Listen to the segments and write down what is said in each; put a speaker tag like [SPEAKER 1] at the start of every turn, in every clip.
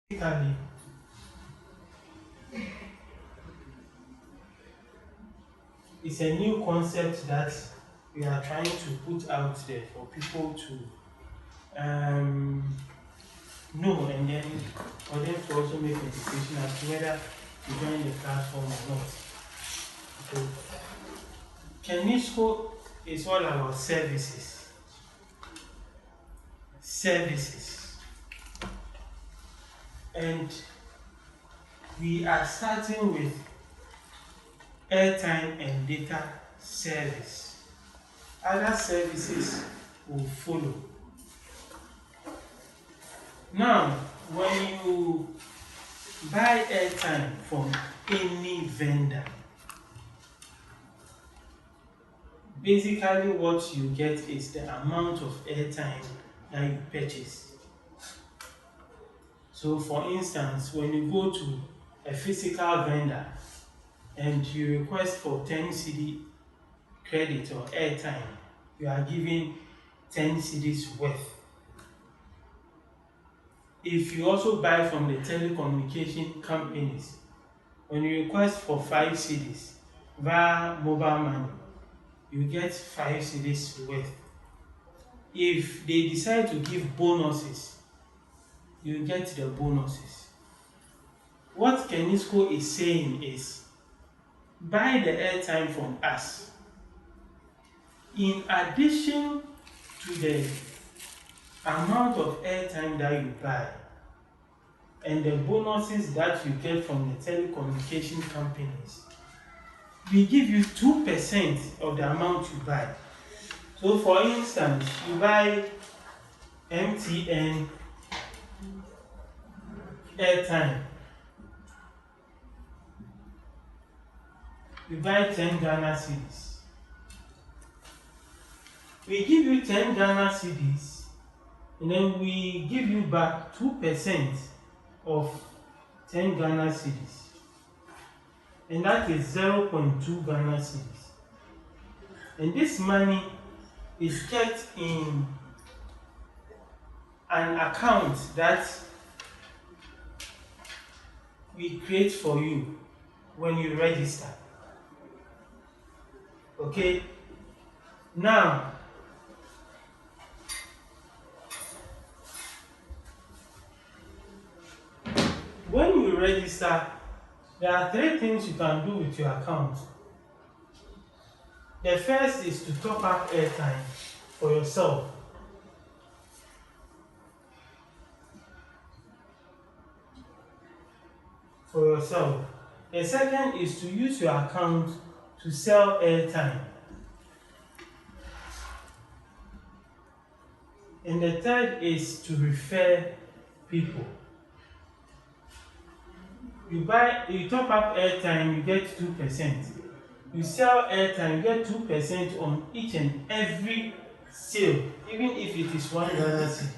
[SPEAKER 1] Basically, it's a new concept that we are trying to put out there for people to know, and then for them to also make a decision as to whether to join the platform or not. So, Kenisco is all about services. And we are starting with airtime and data service. Other services will follow. Now, when you buy airtime from any vendor, basically what you get is the amount of airtime that you purchase. So for instance, when you go to a physical vendor and you request for 10 CD credit or airtime, you are given 10 CDs worth. If you also buy from the telecommunication companies, when you request for 5 CDs via mobile money, you get 5 CDs worth. If they decide to give bonuses, you get the bonuses. What Kenisco is saying is, buy the airtime from us. In addition to the amount of airtime that you buy and the bonuses that you get from the telecommunication companies, we give you 2% of the amount you buy. So for instance, you buy MTN airtime, you buy 10 Ghana cedis. We give you 10 Ghana cedis, and then we give you back 2% of 10 Ghana cedis, and that is 0.2 Ghana cedis. And this money is kept in an account that we create for you when you register. Okay? Now, when you register, there are 3 things you can do with your account. The first is to top up airtime for yourself. The second is to use your account to sell airtime. And the third is to refer people. You top up airtime, you get 2%. You sell airtime, you get 2% on each and every sale, even if it is $1 sale.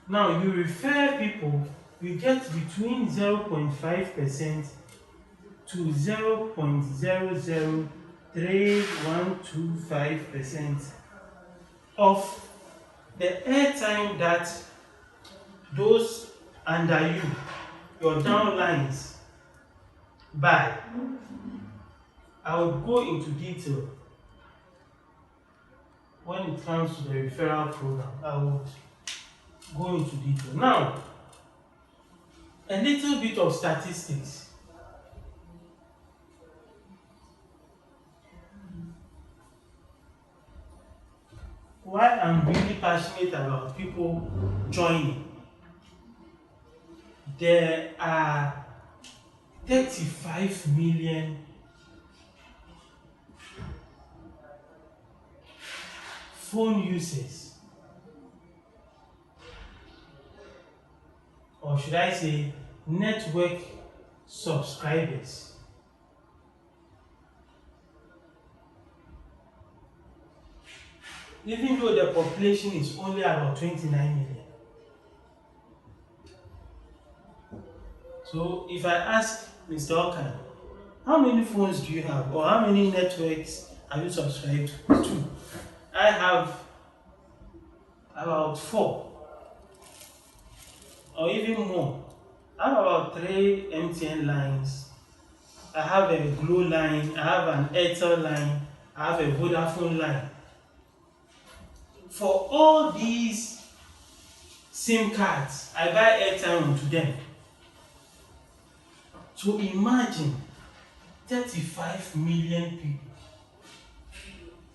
[SPEAKER 1] Now you refer people, you get between 0.5% to 0.003125% of the airtime that those under you, your downlines, buy. I will go into detail when it comes to the referral program. I will go into detail. Now, a little bit of statistics. Why I'm really passionate about people joining. There are 35 million phone users, or should I say network subscribers. Even though the population is only about 29 million. So if I ask Mr. Okan, how many phones do you have, or how many networks have you subscribed to? I have about 4 or even more. I have about 3 MTN lines. I have a Glow line, I have an Airtel line, I have a Vodafone line. For all these SIM cards, I buy airtime onto them. So imagine 35 million people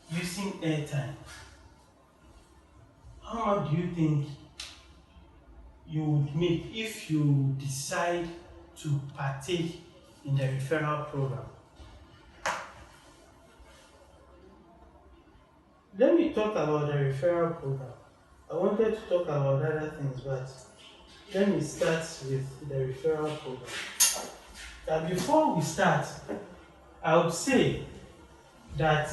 [SPEAKER 1] using airtime. How much do you think you would make if you decide to partake in the referral program? Let me talk about the referral program. I wanted to talk about other things, but let me start with the referral program. Now, before we start, I would say that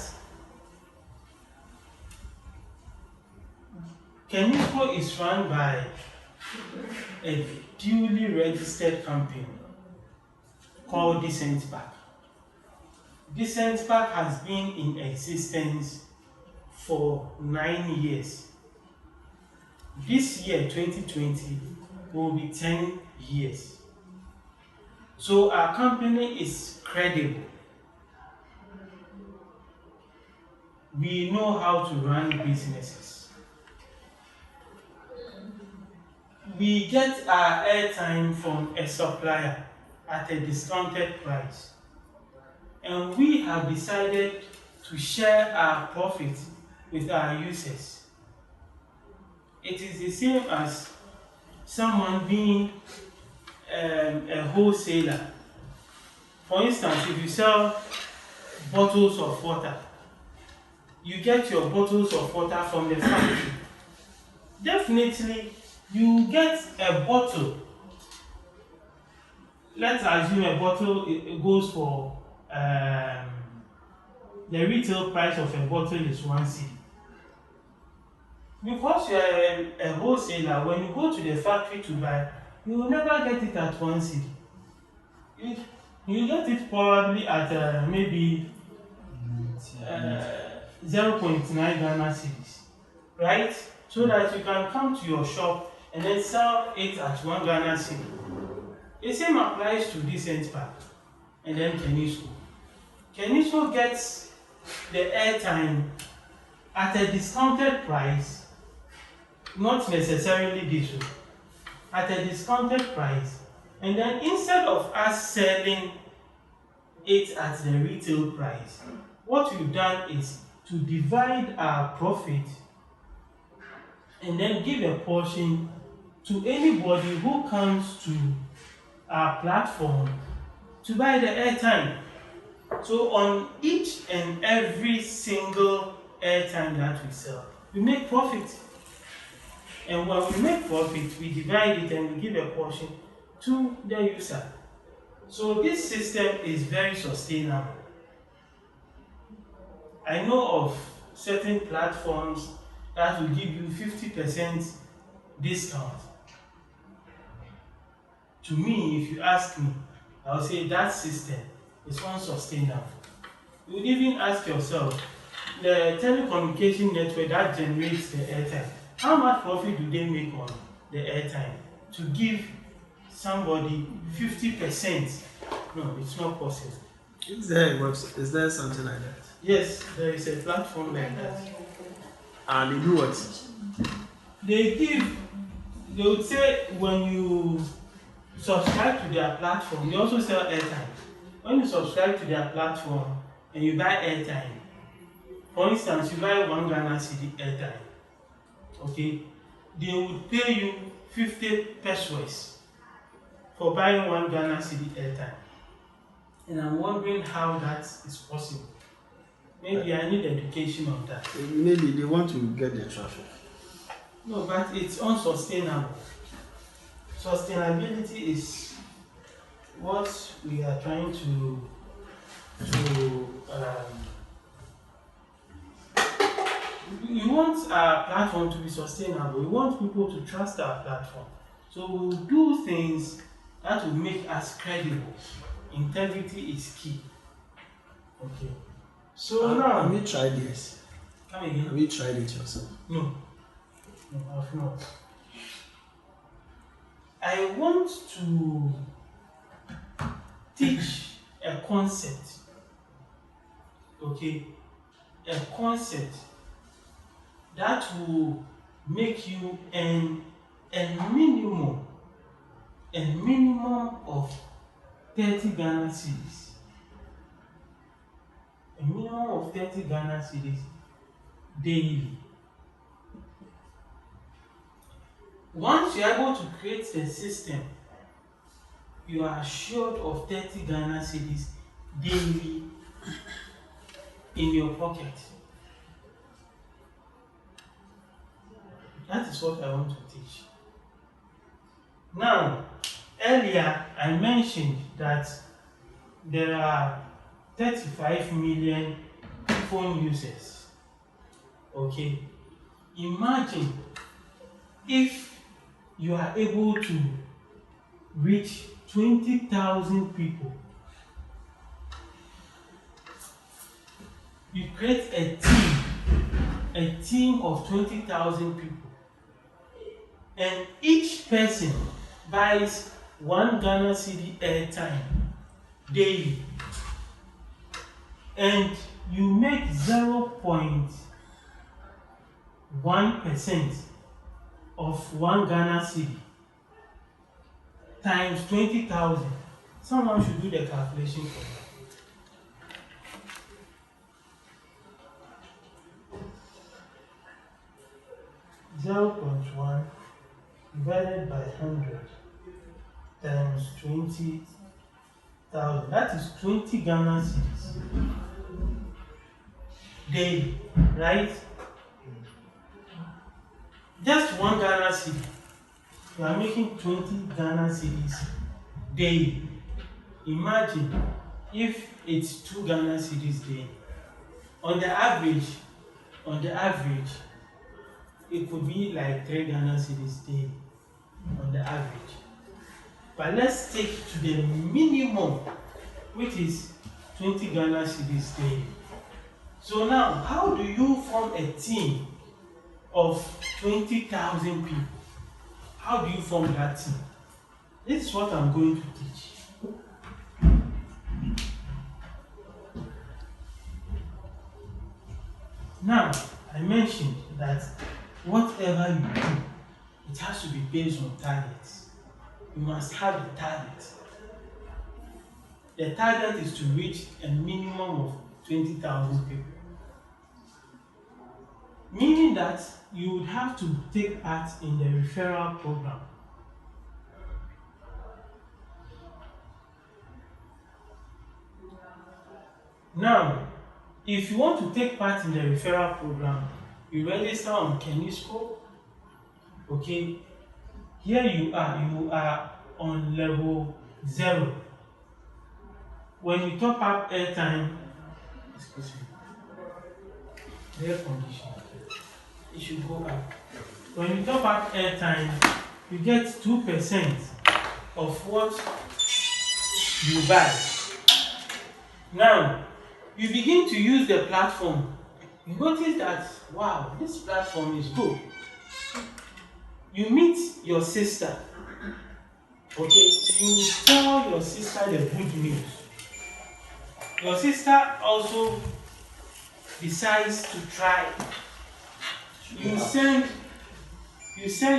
[SPEAKER 1] Kenisco is run by a duly registered company called Decent Park. Decent Park has been in existence for 9 years. This year, 2020, will be 10 years. So our company is credible. We know how to run businesses. We get our airtime from a supplier at a discounted price. And we have decided to share our profit with our users. It is the same as someone being a wholesaler. For instance, if you sell bottles of water, you get your bottles of water from the factory. Definitely, you get a bottle. Let's assume a bottle it goes for the retail price of a bottle is 1 cedi. Because you are a wholesaler, when you go to the factory to buy, you will never get it at 1 cedi. You get it probably at maybe 0.9 Ghana cedis, right? So that you can come to your shop and then sell it at 1 Ghana cedi. The same applies to Decent Park and then Kenisco. Kenisco gets the airtime at a discounted price, not necessarily this one, at a discounted price, and then instead of us selling it at the retail price, what we've done is to divide our profit and then give a portion to anybody who comes to our platform to buy the airtime. So on each and every single airtime that we sell, we make profit. And when we make profit, we divide it and we give a portion to the user. So this system is very sustainable. I know of certain platforms that will give you 50% discount. To me, if you ask me, I will say that system is unsustainable. You would even ask yourself, the telecommunication network that generates the airtime, how much profit do they make on the airtime to give somebody 50%? No, it's not possible.
[SPEAKER 2] Is there something like that?
[SPEAKER 1] Yes, there is a platform like that.
[SPEAKER 2] And they do what?
[SPEAKER 1] They would say when you subscribe to their platform, they also sell airtime. When you subscribe to their platform and you buy airtime, for instance, you buy 1 Ghana cedi airtime, okay, they would pay you 50 pesos for buying 1 Ghana cedi airtime. And I'm wondering how that is possible. Maybe I need education on that.
[SPEAKER 2] Maybe they want to get the traffic.
[SPEAKER 1] No, but it's unsustainable. Sustainability is what we are trying to we want our platform to be sustainable. We want people to trust our platform. So we will do things that will make us credible. Integrity is key. Okay. So now,
[SPEAKER 2] have you tried this?
[SPEAKER 1] Come again.
[SPEAKER 2] Have you tried it yourself?
[SPEAKER 1] No, I have not. I want to teach a concept, okay, a concept that will make you earn a minimum of 30 Ghana cedis. A minimum of 30 Ghana cedis daily. Once you are able to create the system, you are assured of 30 Ghana cedis daily in your pocket. That is what I want to teach. Now, earlier I mentioned that there are 35 million phone users. Okay, imagine if you are able to reach 20,000 people. You create a team of 20,000 people, and each person buys 1 Ghana cedi airtime daily, and you make 0.1% of 1 Ghana cedi times 20,000. Someone should do the calculation for me. 0.1 divided by 100 times 20,000. That is 20 Ghana cedis daily, right? Just 1 Ghana cedi. You are making 20 Ghana cedis daily. Imagine if it's 2 Ghana cedis daily. On the average, it could be like 3 Ghana cedis daily on the average. But let's take to the minimum, which is 20 Ghana cedis daily. So now, how do you form a team of 20,000 people? How do you form that team? This is what I'm going to teach. Now, I mentioned that whatever you do, it has to be based on targets. You must have a target. The target is to reach a minimum of 20,000 people. Meaning that you would have to take part in the referral program. Now, if you want to take part in the referral program, you register on Kenisco. Okay, here you are on level 0. When you top up airtime, excuse me, air conditioning, it should go up. When you top up airtime, you get 2% of what you buy. Now, you begin to use the platform. You notice that, wow, this platform is good. You meet your sister. Okay, you tell your sister the good news. Your sister also decides to try. You send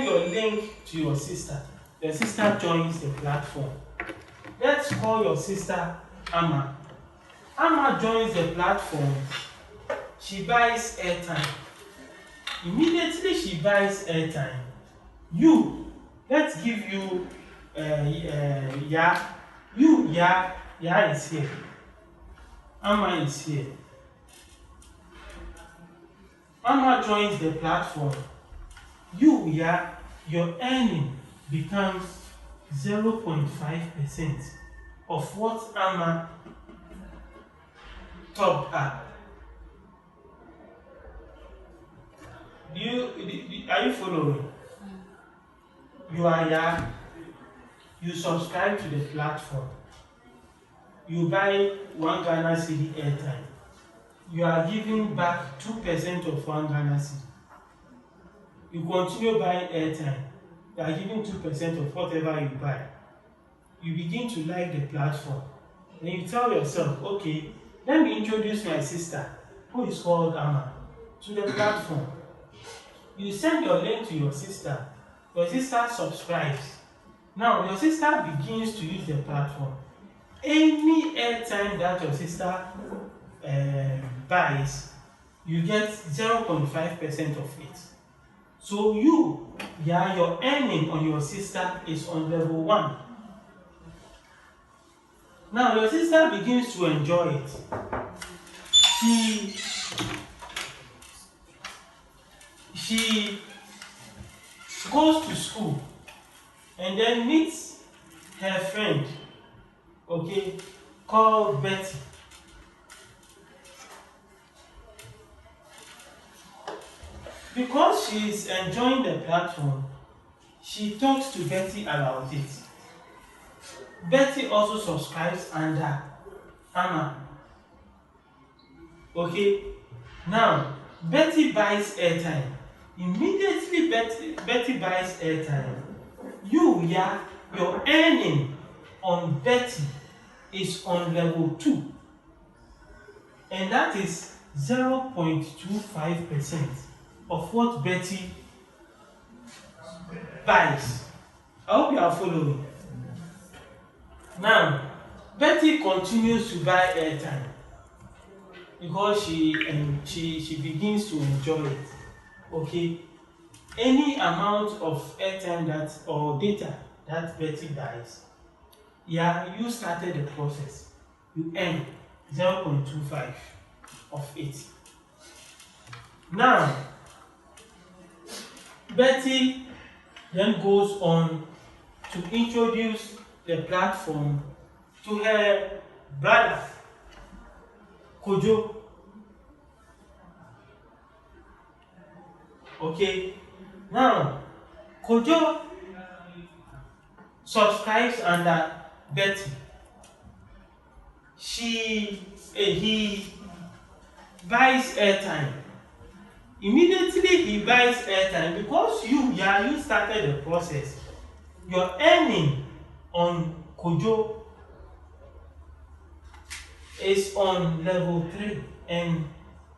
[SPEAKER 1] your link to your sister. The sister joins the platform. Let's call your sister Amma. Amma joins the platform. She buys airtime. Immediately she buys airtime. Let's give you Ya is here. Amma is here. Amma joins the platform. Ya, your earning becomes 0.5% of what Amma topped up. Are you following? You are Ya. You subscribe to the platform. You buy 1 Ghana cedi airtime. You are giving back 2% of 1 Ghana cedi. You continue buying airtime. they are giving 2% of whatever you buy, you begin to like the platform. Then you tell yourself, okay, let me introduce my sister, who is called Amma, to the platform. You send your link to your sister subscribes. Now your sister begins to use the platform. Any airtime that your sister buys, you get 0.5% of it. So your earning on your sister is on level 1. Now your sister begins to enjoy it. She goes to school and then meets her friend, okay, called Betty. Because she is enjoying the platform, she talks to Betty about it. Betty also subscribes under Amma. Okay, now Betty buys airtime. Immediately Betty buys airtime. Your earning on Betty is on level 2, and that is 0.25% of what Betty buys. I hope you are following. Now, Betty continues to buy airtime because she begins to enjoy it. Okay, any amount of airtime or data that Betty buys, you started the process. You earn 0.25 of it. Now, Betty then goes on to introduce the platform to her brother, Kojo. Okay, now Kojo subscribes under Betty. He buys airtime. Immediately he buys airtime because you started the process. Your earning on Kojo is on level 3 and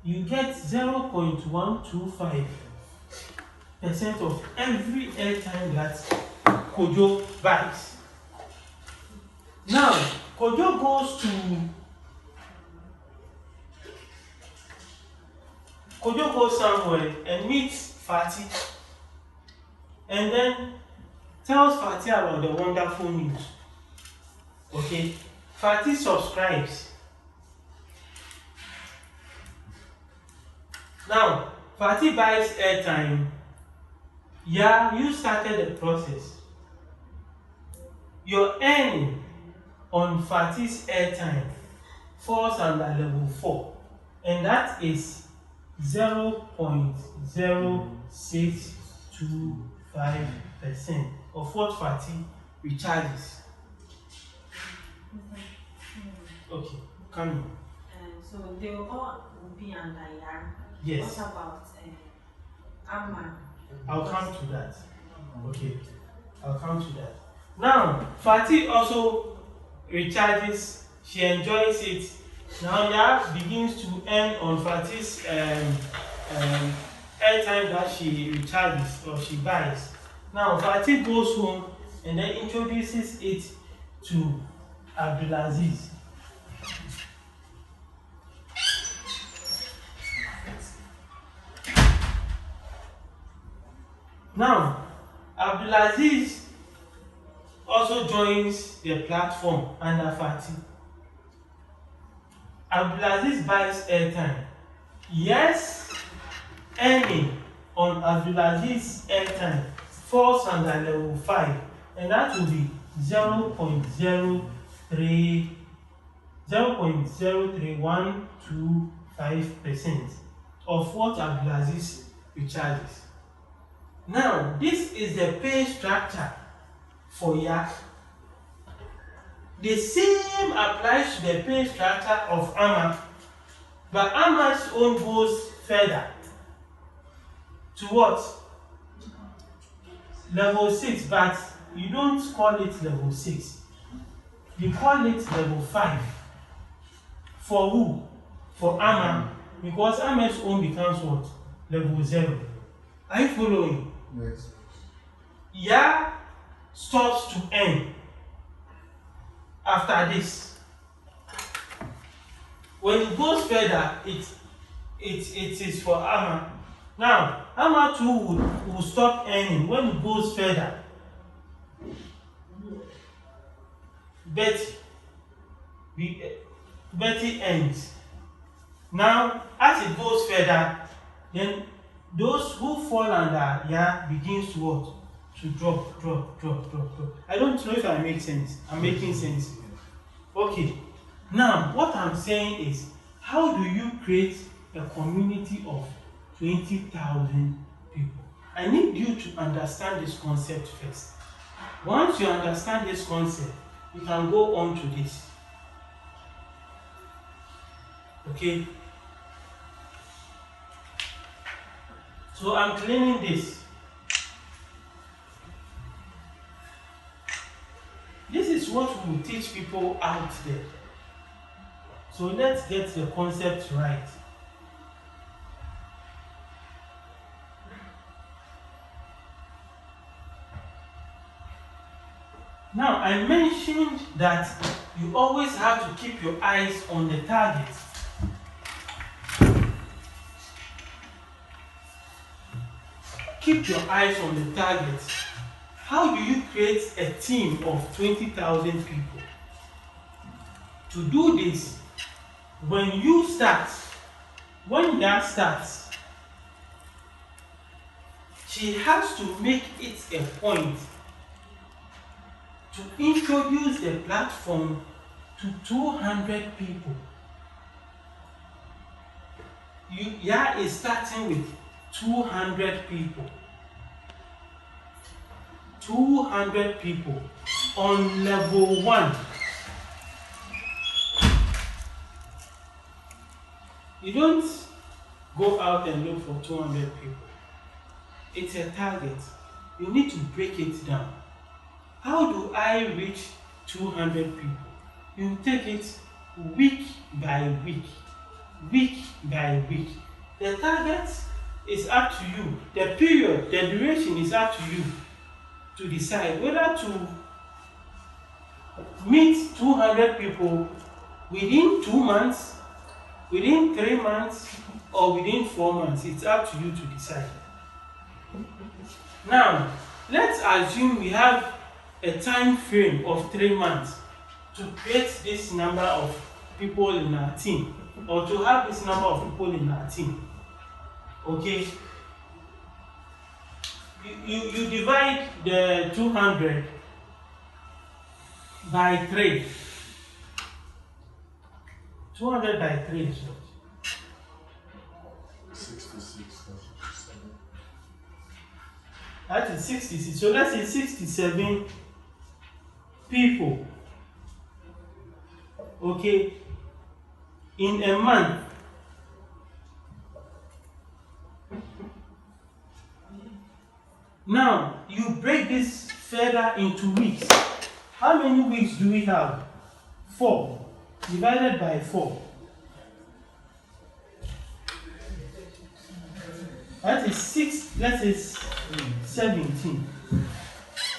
[SPEAKER 1] you get 0.125% of every airtime that Kojo buys. Now, Kojo goes somewhere and meets Fati and then tells Fati about the wonderful news. Okay, Fati subscribes. Now, Fati buys airtime. You started the process. Your earning on Fati's airtime falls under level 4, and that is 0.0625% of what Fati recharges. Okay, come in.
[SPEAKER 3] So they all will be under Yar.
[SPEAKER 1] Yes.
[SPEAKER 3] What about Amma?
[SPEAKER 1] I'll come to that. Okay, I'll come to that. Now, Fati also recharges. She enjoys it. Now, begins to earn on Fati's airtime that she recharges or she buys. Now, Fati goes home and then introduces it to Abdulaziz. Now, Abdulaziz also joins the platform under Fati. Abdulaziz buys airtime. Yes, earning on Abdulaziz's airtime falls under level 5, and that will be 0.03125% of what Abdulaziz recharges. Now, this is the pay structure for Yak. The same applies to the pay structure of Amma, but Amma's own goes further to what? level 6, but you don't call it level 6. You call it level 5. For who? For Ama. Because Ama's own becomes what? Level 0. Are you following?
[SPEAKER 2] Yes.
[SPEAKER 1] Ya stops to N after this. When it goes further, it is for Ama. Now, Ama too will stop ending when it goes further. Betty ends. Now, as it goes further, then those who fall under Ya begins to what? To drop. I don't know if I make sense. I'm making sense. Okay. Now, what I'm saying is, how do you create a community of 20,000 people? I need you to understand this concept first. Once you understand this concept, you can go on to this. Okay? So I'm cleaning this. This is what we will teach people out there. So let's get the concept right. Now, I mentioned that you always have to keep your eyes on the target. Keep your eyes on the target. How do you create a team of 20,000 people? To do this, when that starts, she has to make it a point to introduce the platform to 200 people. Ya is starting with 200 people. 200 people on level 1. You don't go out and look for 200 people. It's a target. You need to break it down. How do I reach 200 people? You take it week by week. Week by week. The target is up to you. The period, the duration is up to you to decide whether to meet 200 people within 2 months, within 3 months, or within 4 months. It's up to you to decide. Now, let's assume we have a time frame of 3 months to create this number of people in our team, or to have this number of people in our team. Okay? You divide the 200 by 3. 200 by 3 is what?
[SPEAKER 4] 66.
[SPEAKER 1] That is 66. So let's say 67 people. Okay? In a month. Now, you break this further into weeks. How many weeks do we have? 4. Divided by 4. That is 6, that is 17.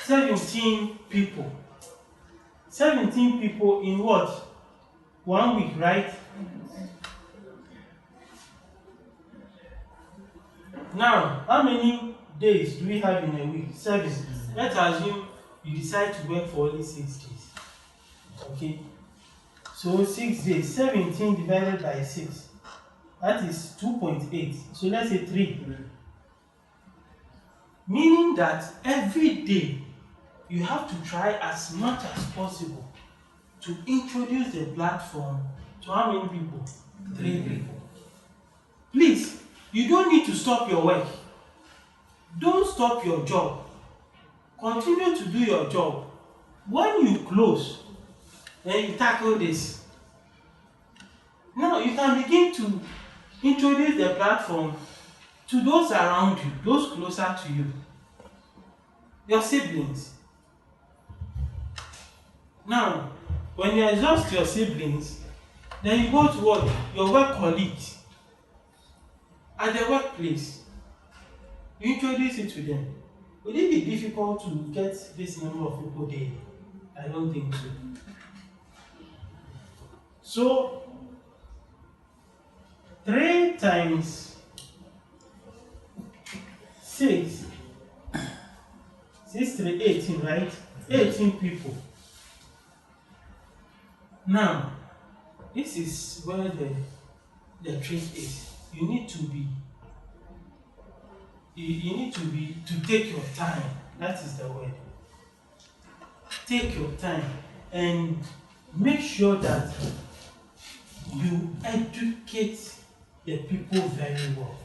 [SPEAKER 1] 17 people. 17 people in what? 1 week, right? Now, how many days do we have in a week? 7. Let's assume you decide to work for only 6 days. Okay? So 6 days, 17 divided by 6. That is 2.8. So let's say 3. Meaning that every day you have to try as much as possible to introduce the platform to how many people? 3 people. Please, you don't need to stop your work. Don't stop your job. Continue to do your job. When you close, then you tackle this. Now you can begin to introduce the platform to those around you, those closer to you. Your siblings. Now, when you exhaust your siblings, then you go to what? Your work colleagues. At the workplace, you introduce it to them. Would it be difficult to get this number of people there? I don't think so. So, 3 times 6, 6, 3, 18, right? 18 people. Now, this is where the trick is. You need to take your time. That is the word. Take your time and make sure that you educate the people very well.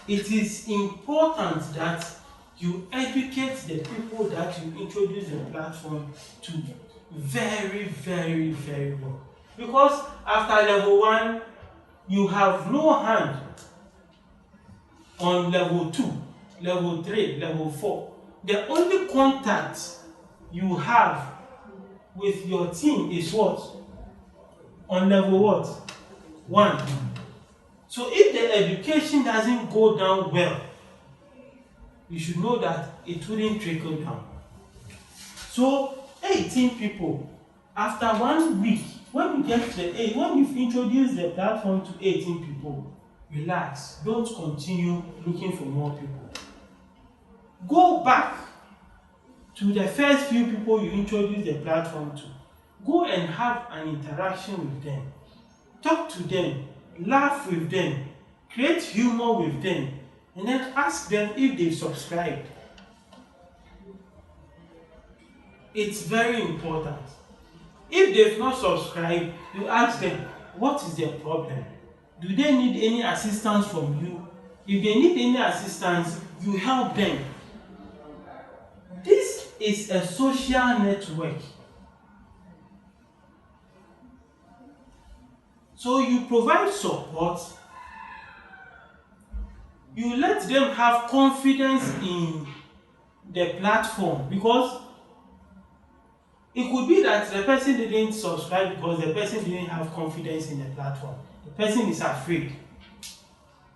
[SPEAKER 1] It is important that you educate the people that you introduce the platform to very, very, very well. Because after level 1, you have no hand on level 2, level 3, level 4. The only contact you have with your team is what? On level what? 1. So if the education doesn't go down well, you should know that it wouldn't trickle down. So 18 people, after 1 week, when you've introduced the platform to 18 people, relax. Don't continue looking for more people. Go back to the first few people you introduced the platform to. Go and have an interaction with them. Talk to them, laugh with them, create humor with them, and then ask them if they've subscribed. It's very important. If they've not subscribed, you ask them, what is their problem? Do they need any assistance from you? If they need any assistance, you help them. This is a social network. So you provide support. You let them have confidence in the platform, because it could be that the person didn't subscribe because the person didn't have confidence in the platform. The person is afraid.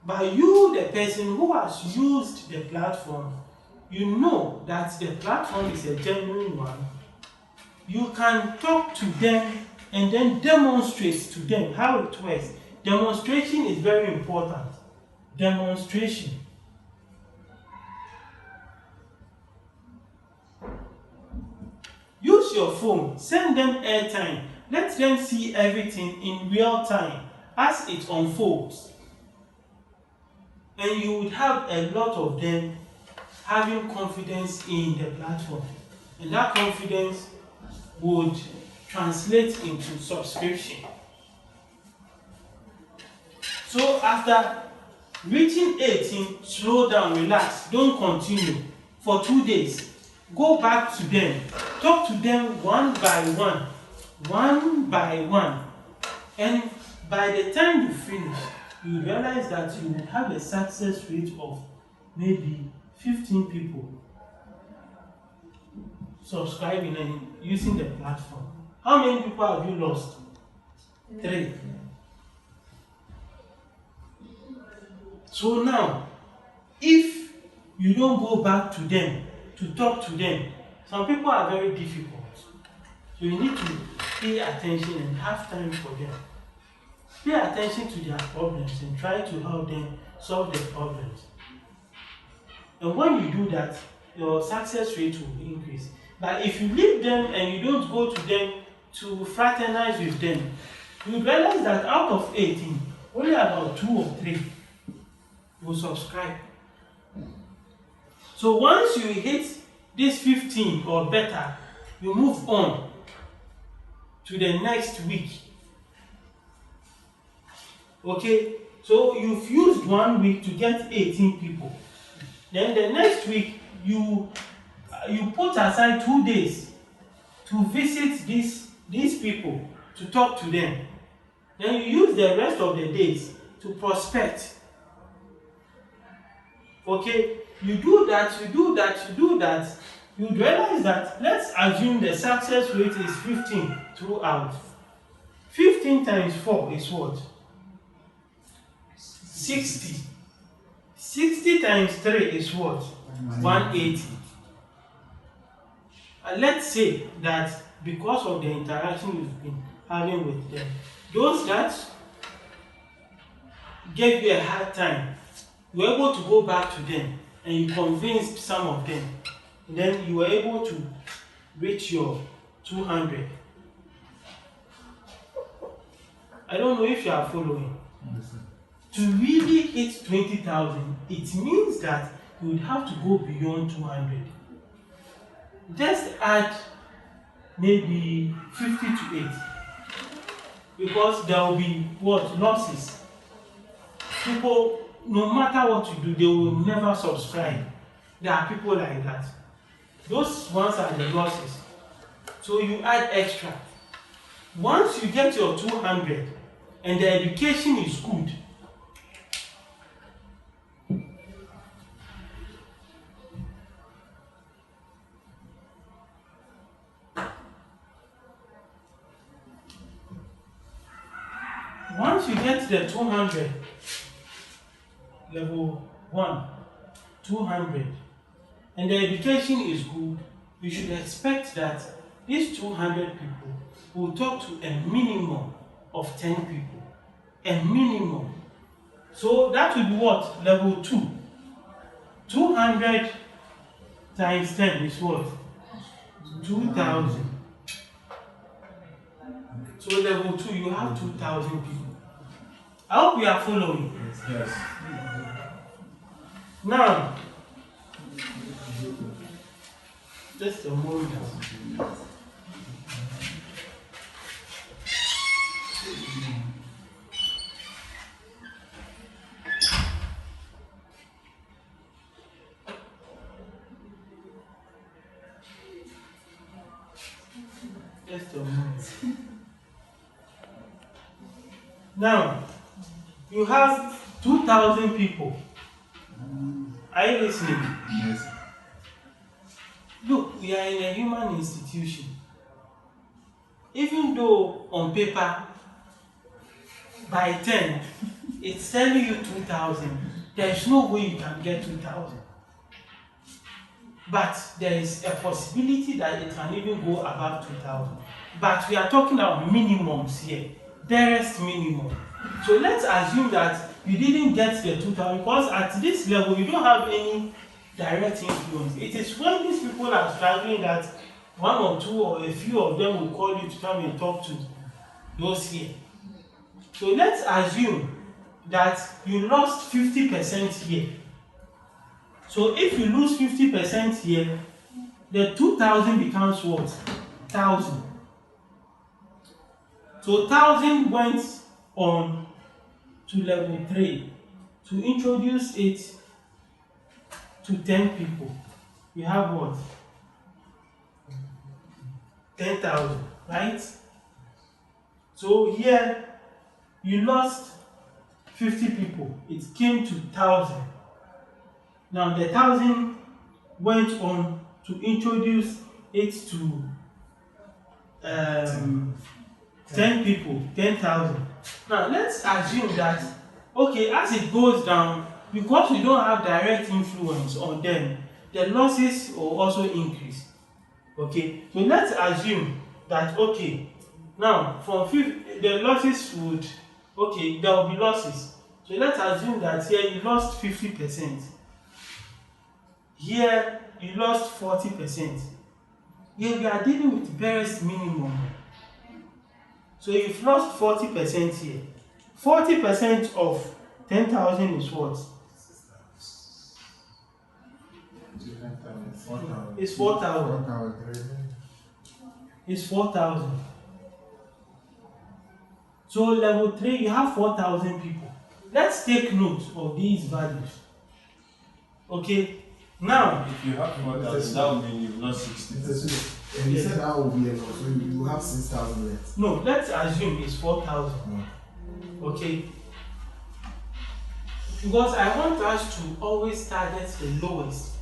[SPEAKER 1] But you, the person who has used the platform, you know that the platform is a genuine one. You can talk to them and then demonstrate to them how it works. Demonstration is very important. Demonstration. Use your phone, send them airtime, let them see everything in real time as it unfolds. And you would have a lot of them having confidence in the platform. And that confidence would translate into subscription. So after reaching 18, slow down, relax, don't continue for 2 days. Go back to them, talk to them one by one, and by the time you finish, you realize that you will have a success rate of maybe 15 people subscribing and using the platform. How many people have you lost? 3. So now, if you don't go back to them to talk to them, some people are very difficult. So you need to pay attention and have time for them. Pay attention to their problems and try to help them solve their problems. And when you do that, your success rate will increase. But if you leave them and you don't go to them to fraternize with them, you realize that out of 18, only about 2 or 3 will subscribe. So once you hit this 15 or better, you move on to the next week. Okay, so you've used 1 week to get 18 people. Then the next week, you put aside 2 days to visit these people, to talk to them. Then you use the rest of the days to prospect. Okay, You do that, you realize that, let's assume the success rate is 15 throughout. 15 times 4 is what? 60. 60 times 3 is what? 180. And let's say that because of the interaction you've been having with them, those that gave you a hard time, you were able to go back to them and you convinced some of them. And then you were able to reach your 200. I don't know if you are following.
[SPEAKER 4] Yes, sir.
[SPEAKER 1] To really hit 20,000, it means that you would have to go beyond 200. Just add maybe 50 to 80. Because there will be what? Losses. People, no matter what you do, they will never subscribe. There are people like that. Those ones are the losses. So you add extra. Once you get your 200 and the education is good, once you get the 200, level 1, 200, and the education is good, you should expect that these 200 people will talk to a minimum of 10 people. A minimum. So that will be what? Level 2. 200 times 10 is what? 2,000. So level 2, you have 2,000 people. I hope you are following.
[SPEAKER 4] Yes.
[SPEAKER 1] Now, just a moment. Just a moment. Now, you have 2,000 people. Are you listening?
[SPEAKER 4] Yes.
[SPEAKER 1] Look, we are in a human institution. Even though on paper, by 10, it's telling you 2,000, there is no way you can get 2,000. But there is a possibility that it can even go above 2,000. But we are talking about minimums here, barest minimum. So let's assume that you didn't get the 2,000 because at this level you don't have any direct influence. It is when these people are struggling that one or two or a few of them will call you to come and talk to those here. So let's assume that you lost 50% here. So if you lose 50% here, the 2,000 becomes what? 1,000. So 1,000 went on to level 3 to introduce it to 10 people. You have what? 10,000, right? So here you lost 50 people. It came to 1,000. Now the 1,000 went on to introduce it to 10 people, 10,000. Now let's assume that, okay, as it goes down, because we don't have direct influence on them, the losses will also increase. Okay, so let's assume that, okay, now from 50, the losses would, okay, there will be losses. So let's assume that here you lost 50%. Here you lost 40%. Here we are dealing with barest minimum. So you've lost 40% here. 40% of 10,000 is what? It's 4,000. It's 4,000. So level 3, you have 4,000 people. Let's take note of these values. Okay. Now,
[SPEAKER 4] If you have 4,000, that would mean you've lost 60%.
[SPEAKER 5] And you said that will be enough, so you will have 6,000 left.
[SPEAKER 1] no, let's assume it's 4,000. Okay. because I want us to always target the lowest.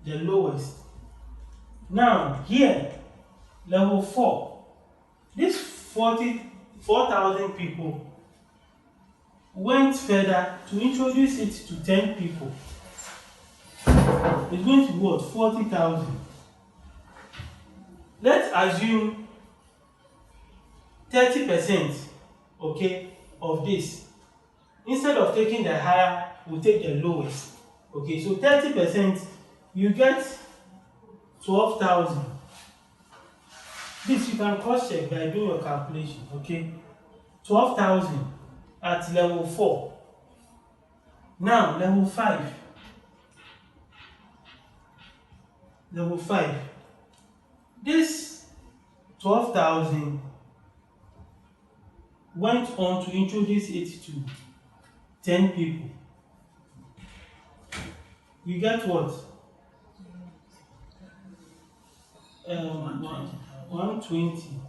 [SPEAKER 1] The lowest. Now, here, level 4, this 4,000 people went further to introduce it to 10 people. It's going to be what? 40,000. Let's assume 30%, okay, of this. Instead of taking the higher, we'll take the lowest. Okay, so 30%, you get 12,000. This you can cross check by doing your calculation, okay? 12,000 at level 4. Now, level 5. Level 5. This 12,000 went on to introduce it to 10 people. You get what? 120.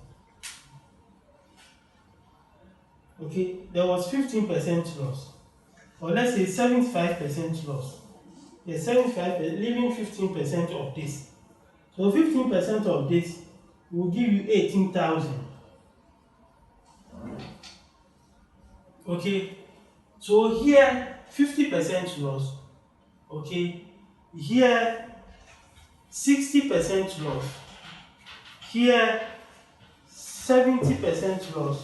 [SPEAKER 1] Okay, there was 15% loss, or let's say 75% loss. There's 75, leaving 15% of this. So 15% of this will give you 18,000. Okay, so here 50% loss. Okay, here 60% loss. Here 70% loss.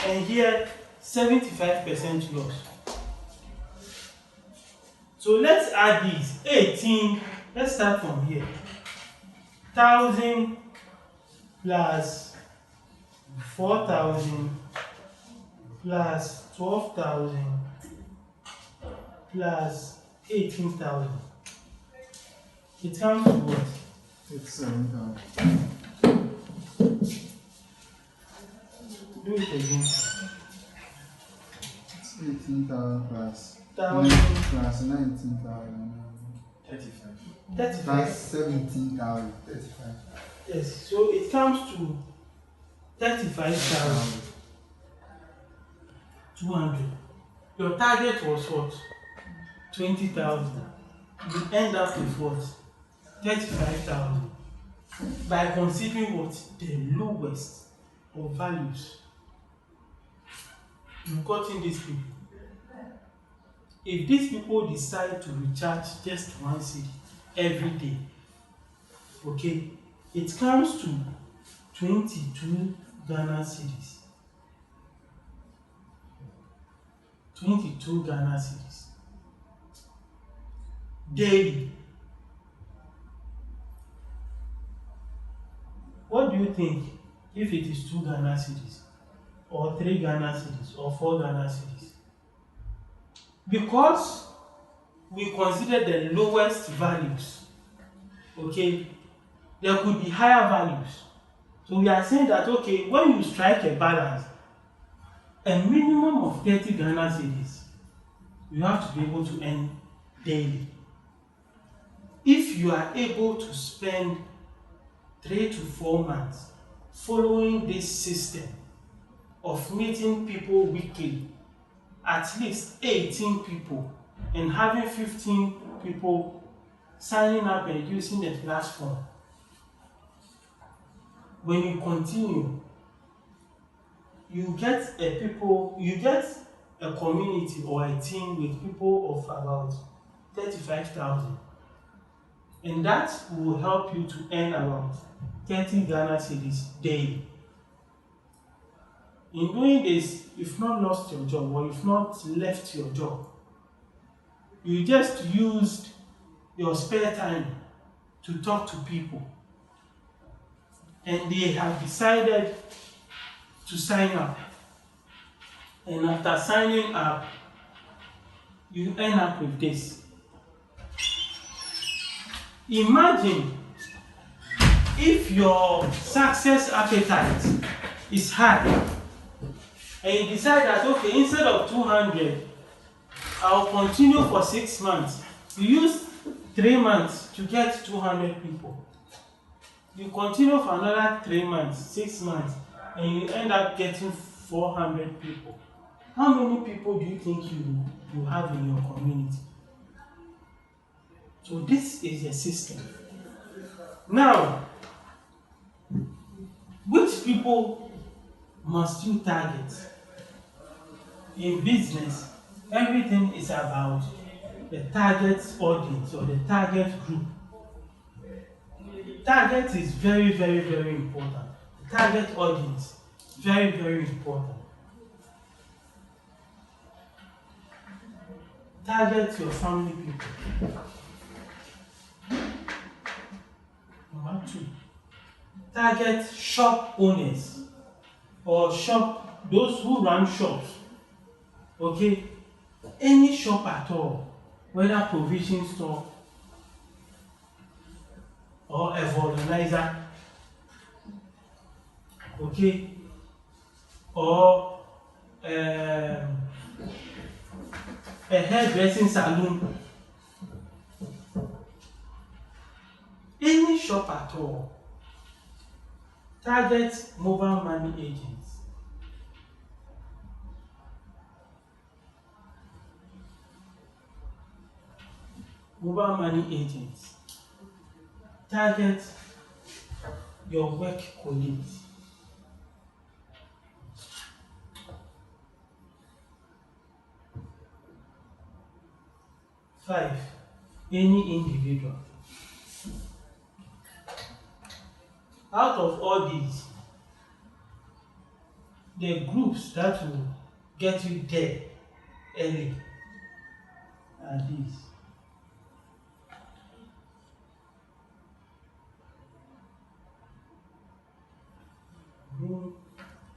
[SPEAKER 1] And here 75% loss. So let's add these 18. Let's start from here. 1,000 plus 4,000 plus 12,000 plus 18,000. It comes to what?
[SPEAKER 5] It's 7,000.
[SPEAKER 1] Do it again.
[SPEAKER 5] It's 18,000 plus
[SPEAKER 1] 1,000
[SPEAKER 5] plus 19,000.
[SPEAKER 4] 35.
[SPEAKER 1] 35.
[SPEAKER 5] Plus 17,000. 35.
[SPEAKER 1] Yes, so it comes to 35,200. Your target was what? 20,000. You end up with what? 35,000. By considering what? The lowest of values. You've gotten these people. If these people decide to recharge just 1 cedi every day, okay, it comes to 22 Ghana cedis. 22 Ghana cedis. Daily. What do you think if it is 2 Ghana cedis, or 3 Ghana cedis, or 4 Ghana cedis? Because we consider the lowest values, okay, there could be higher values. So we are saying that, okay, when you strike a balance, a minimum of 30 Ghana cedis, you have to be able to earn daily. If you are able to spend 3 to 4 months following this system of meeting people weekly, at least 18 people, and having 15 people signing up and using the platform, when you continue, you get a community or a team with people of about 35,000, and that will help you to earn about 30 Ghana cedis daily. In doing this, you've not lost your job, or you've not left your job. You just used your spare time to talk to people, and they have decided to sign up. And after signing up, you end up with this. Imagine if your success appetite is high, and you decide that, okay, instead of 200, I'll continue for 6 months. You use 3 months to get 200 people. You continue for another 3 months, 6 months, and you end up getting 400 people. How many people do you think you have in your community? So this is the system. Now, which people must you target? In business, everything is about the target audience or the target group. Target is very, very, very important. Target audience, very, very important. Target your family people. Number 2. Target shop owners or those who run shops. Okay? Any shop at all, whether provision store or a vulcanizer, okay, or a hairdressing salon, any shop at all, target mobile money agents. Mobile money agents. Target your work colleagues. Five, any individual. Out of all these, the groups that will get you there early are these.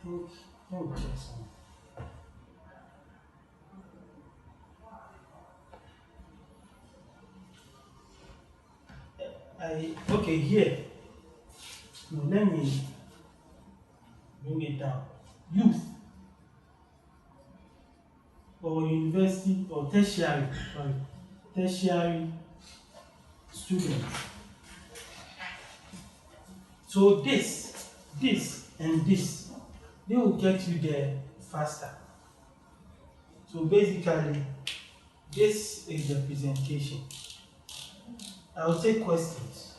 [SPEAKER 1] Think check some. Okay, here. No, let me bring it down. Youth or university or tertiary students. So this and this, they will get you there faster. So basically, this is the presentation. I will take questions.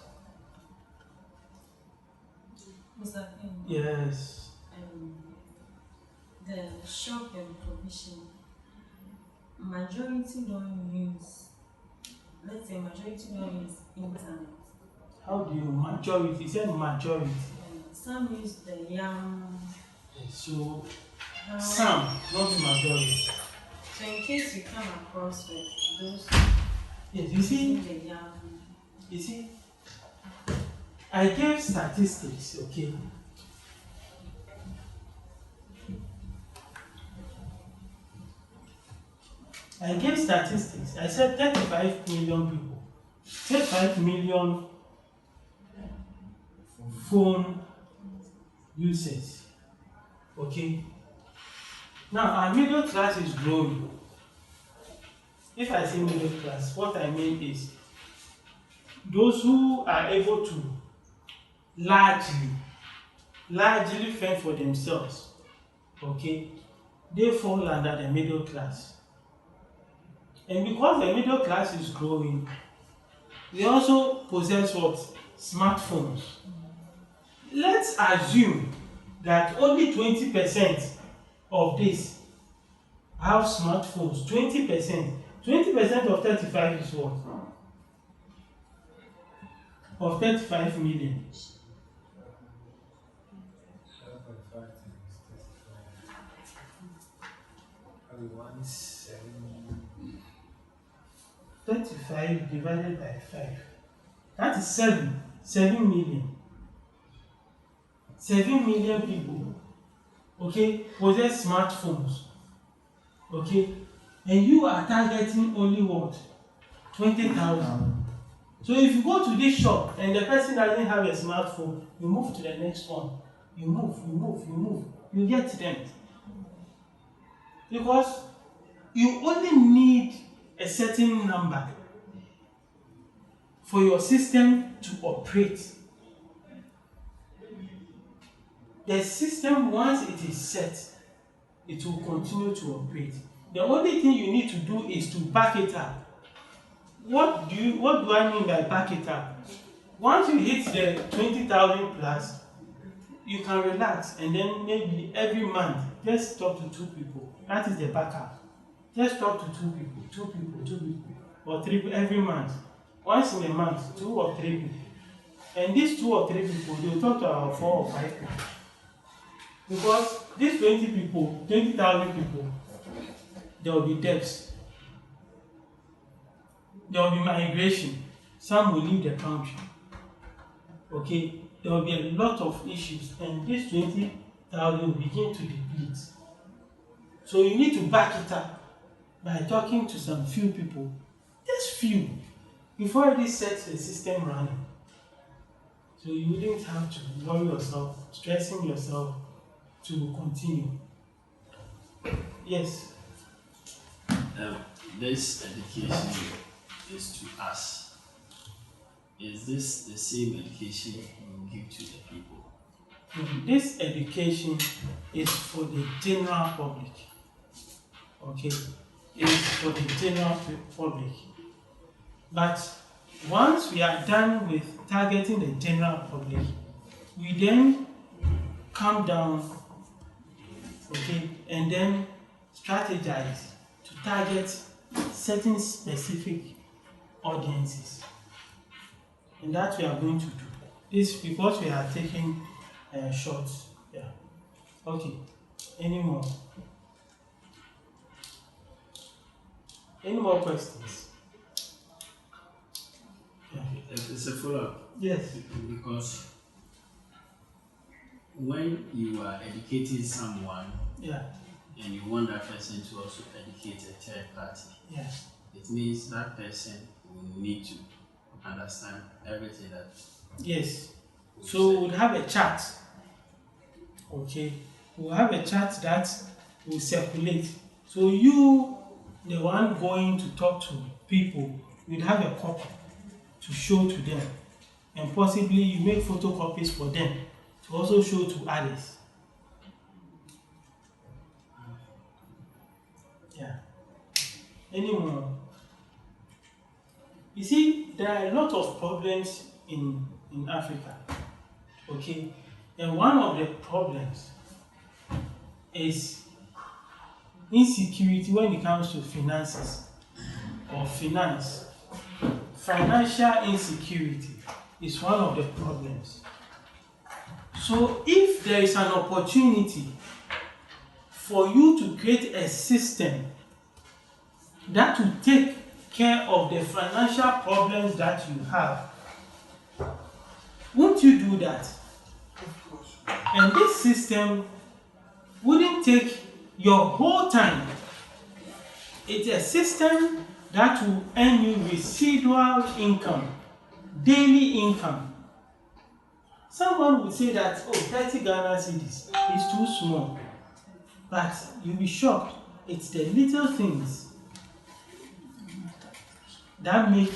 [SPEAKER 3] Mr. King,
[SPEAKER 1] Yes.
[SPEAKER 3] the shop and provision, majority don't use, let's say majority don't use internet.
[SPEAKER 1] How do you majority? You said majority.
[SPEAKER 3] Some use the young.
[SPEAKER 1] So some, not majority.
[SPEAKER 3] So in case you come across with those
[SPEAKER 1] Yes, you see,
[SPEAKER 3] using the young.
[SPEAKER 1] you see, I gave statistics, okay? I gave statistics. I said 35 million people, 35 million phone users, okay? Now, our middle class is growing. If I say middle class, what I mean is those who are able to largely fend for themselves, okay, they fall under the middle class. And because the middle class is growing, they also possess what? Smartphones. Let's assume that only 20% of this have smartphones. 20%. 20% of 35 is what? Of 35 million. 35 divided by 5. That is 7. 7 million. 7 million people, okay, possess smartphones. Okay? And you are targeting only what? 20,000. So if you go to this shop and the person doesn't have a smartphone, you move to the next one. You move. You get them. Because you only need a certain number for your system to operate. The system, once it is set, it will continue to operate. The only thing you need to do is to back it up. What do I mean by back it up? Once you hit the 20,000 plus, you can relax, and then maybe every month just talk to 2 people. That is the backup. Just talk to 2 people, 2 people, 2 people, or 3 people every month. Once in a month, 2 or 3 people. And these 2 or 3 people, they will talk to our 4 or 5 people. Because these 20 people, 20,000 people, there will be debts. There will be migration. Some will leave the country. Okay? There will be a lot of issues, and this 20,000 will begin to deplete. So you need to back it up by talking to some few people, just few, before this sets the system running. So you wouldn't have to worry yourself, stressing yourself to continue. Yes.
[SPEAKER 6] This education is to us. Is this the same education you give to the people?
[SPEAKER 1] This education is for the general public. Okay, it's for the general public. But once we are done with targeting the general public, we then come down, okay, and then strategize to target certain specific audiences. And that we are going to do. This because we are taking shots. Yeah. Okay. Any more? Any more questions? Yeah.
[SPEAKER 6] It's a follow-up.
[SPEAKER 1] Yes.
[SPEAKER 6] Because when you are educating someone,
[SPEAKER 1] Yeah.
[SPEAKER 6] and you want that person to also educate a third party,
[SPEAKER 1] Yeah.
[SPEAKER 6] it means that person will need to understand everything that.
[SPEAKER 1] Yes. So we'll have a chat. Okay. We'll have a chat that will circulate. So you, the one going to talk to people, will have a copy to show to them. And possibly you make photocopies for them to also show to others. Yeah. Any more? You see, there are a lot of problems in Africa. Okay? And one of the problems is insecurity when it comes to finances or finance. Financial insecurity is one of the problems. So if there is an opportunity for you to create a system that will take care of the financial problems that you have, won't you do that?
[SPEAKER 2] Of course.
[SPEAKER 1] And this system wouldn't take your whole time. It's a system that will earn you residual income, daily income. Someone would say that, oh, 30 Ghana cedis is too small. But you'll be shocked. It's the little things that make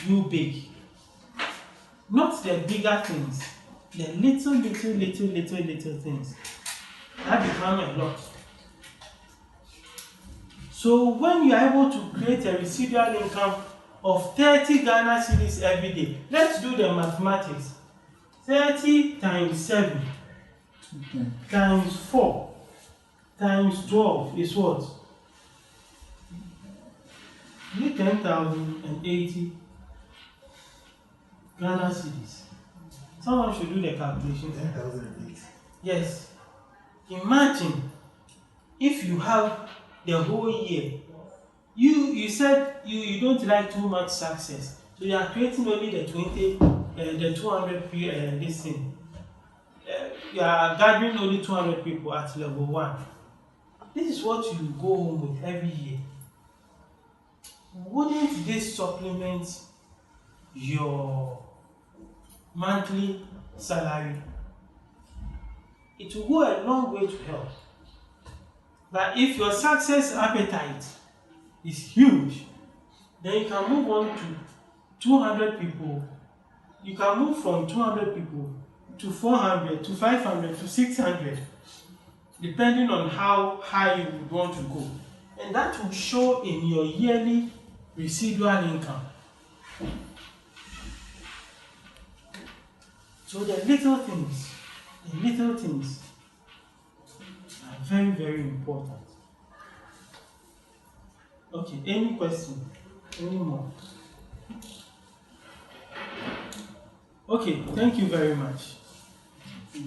[SPEAKER 1] you big. Not the bigger things. The little things that become a lot. So when you are able to create a residual income of 30 Ghana cedis every day, let's do the mathematics. 30 times 7 times 4 times 12 is what? 10,080 Ghana cedis. Someone should do the calculation.
[SPEAKER 5] 10,008.
[SPEAKER 1] Yes. Imagine if you have the whole year. You said you don't like too much success, so you are creating only the 200 this thing. You are gathering only 200 people at level 1. This is what you go home with every year. Wouldn't this supplement your monthly salary? It will go a long way to help. But if your success appetite is huge, then you can move on to 200 people. You can move from 200 people to 400 to 500 to 600. depending on how high you would want to go. And that will show in your yearly residual income. So the little things are very, very important. Okay, any question? Any more? Okay, thank you very much. So,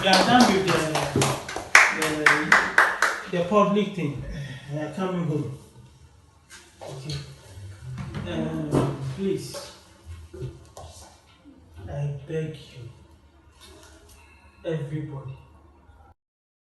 [SPEAKER 1] we are done with the public thing. We are coming home. Okay. Please, I beg you, everybody,